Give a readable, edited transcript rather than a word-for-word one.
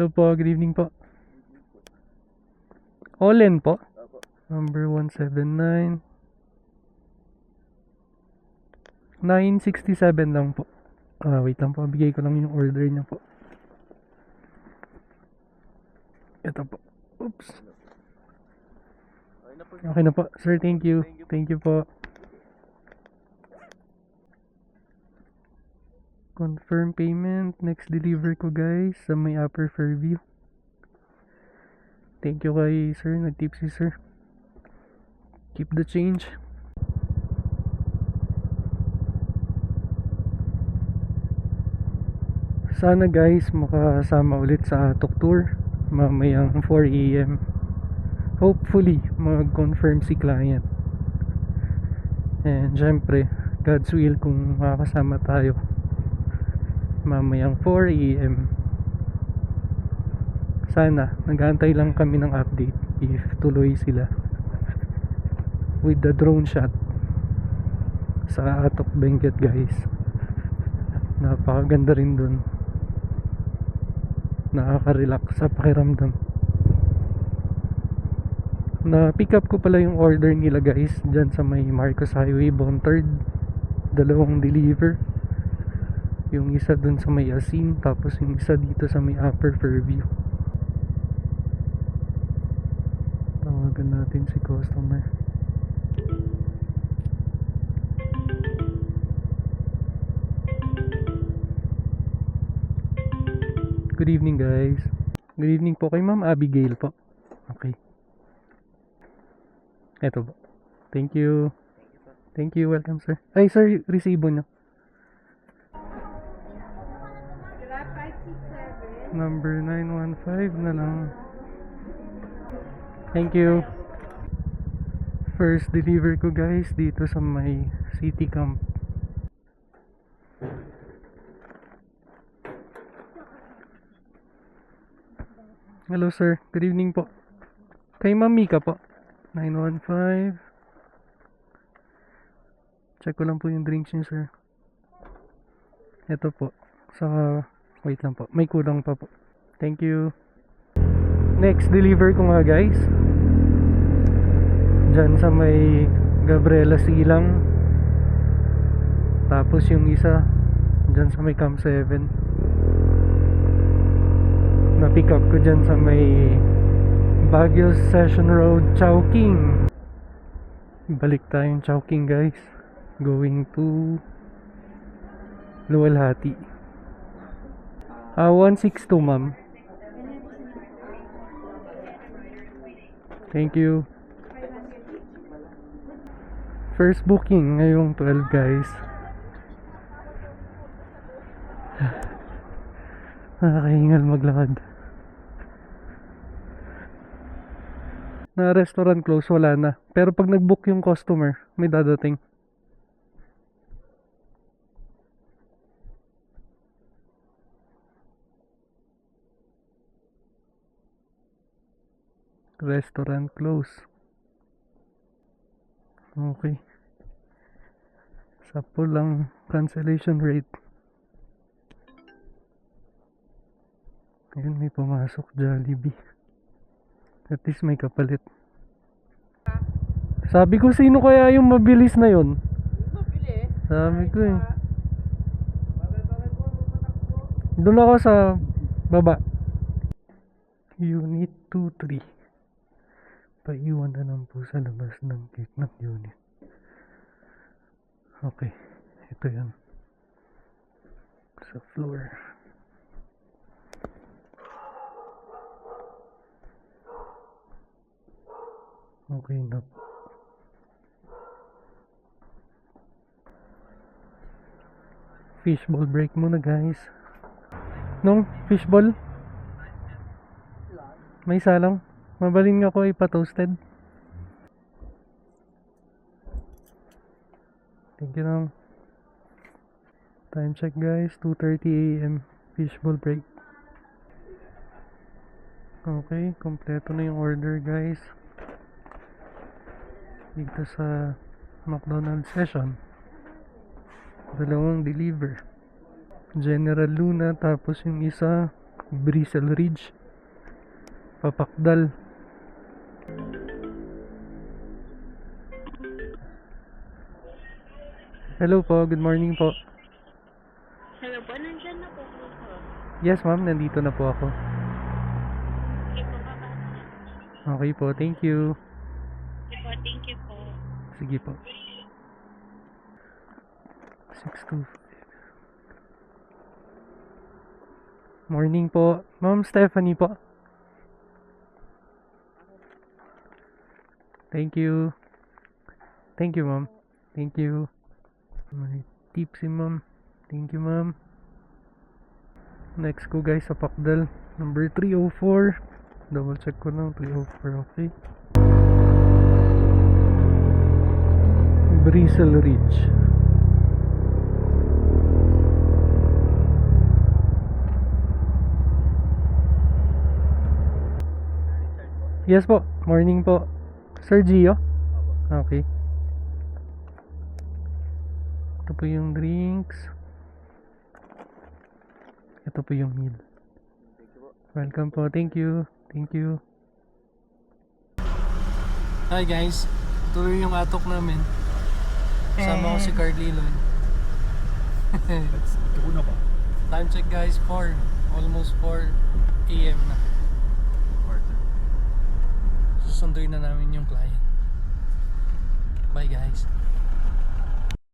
Hello po, good evening po. Olen po. Opo. Number 179. 967 lang po. Wait lang po, bigay ko lang yung order niya po. Ito po. Oops. Okay na po. Okay na po. Sir, thank you. Thank you po. Confirm payment. Next deliver ko guys sa may Upper Fairview. Thank you kay sir. Nag-tip si sir. Keep the change. Sana guys makasama ulit sa Atok Tour mamayang 4 AM. Hopefully mag-confirm si client. And syempre God's will kung makakasama tayo mamayang 4 AM. Sana nag-aantay lang kami ng update if tuloy sila with the drone shot sa Atok Benguet guys. Napakaganda rin dun. Nakaka-relax sa pakiramdam. Na pick up ko pala yung order nila guys dyan sa may Marcos Highway Bontard. Dalawang deliver. Yung isa dun sa may Asin, tapos yung isa dito sa may Upper Fairview. Tawagan natin si customer. Good evening guys. Good evening po kay Ma'am Abigail po. Okay. Eto po. Thank you. Thank you. Welcome sir. Ay sir, resibo nyo. Number 915 na lang. Thank you. First deliver ko guys dito sa may City Camp. Hello sir, good evening po. Kay Ma'am Mika po. 915. Check ko lang po yung drinks niyo sir. Ito po. Sa wait lang po. May kulang pa po. Thank you. Next deliver ko nga guys. Diyan sa may Gabriela Silang. Tapos yung isa diyan sa may Camp 7. Na-pick up ko dyan sa may Baguio Session Road, Chowking. Balik tayong Chowking guys. Going to Luwalhati. 162 ma'am. Thank you. First booking ngayong 12 guys. Nakakahingal maglakad. Na restaurant close, wala na. Pero pag nag-book yung customer, may dadating. Restaurant close. Okay. Sapo lang cancellation rate. Ayun, may pumasok Jollibee. At least may kapalit. Sabi ko sino kaya yung mabilis na yun? Mabilis. Sabi ko eh. Doon ako sa baba. Unit 23. Paiwan na lang po sa labas ng gate ng unit. Okay. Ito yan. Sa floor. Okay na po. Fishball break muna guys. Nung fishball? May isa lang. Mabalin nga ko ipa-toasted. Thank you lang. Time check guys. 2:30 AM. Fishball break. Okay. Kompleto na yung order guys. Dito sa McDonald's session. Dalawang deliver. General Luna, tapos yung isa Bristle Ridge, Papakdal. Hello po, good morning po. Hello po, nandyan na po po. Yes ma'am, nandito na po ako. Sige po, kapatid. Okay po, thank you. Sige po, thank you po. Sige po. 625. Morning po. Ma'am Stephanie po. Thank you. Thank you, ma'am. Thank you. May tipsy, ma'am. Thank you, ma'am. Next ko guys sa Pakdal. Number 304. Double check ko lang. 304, okay. Bristle Ridge. Yes po. Morning po. Sir Gio? Okay. Ito po yung drinks. Ito po yung meal. Welcome po. Thank you. Thank you. Hi guys. Tuloy yung atok namin. Kasama ko si Carlilon. Time check guys, 4. Almost 4 AM na. Susunduin na namin yung client. Bye guys.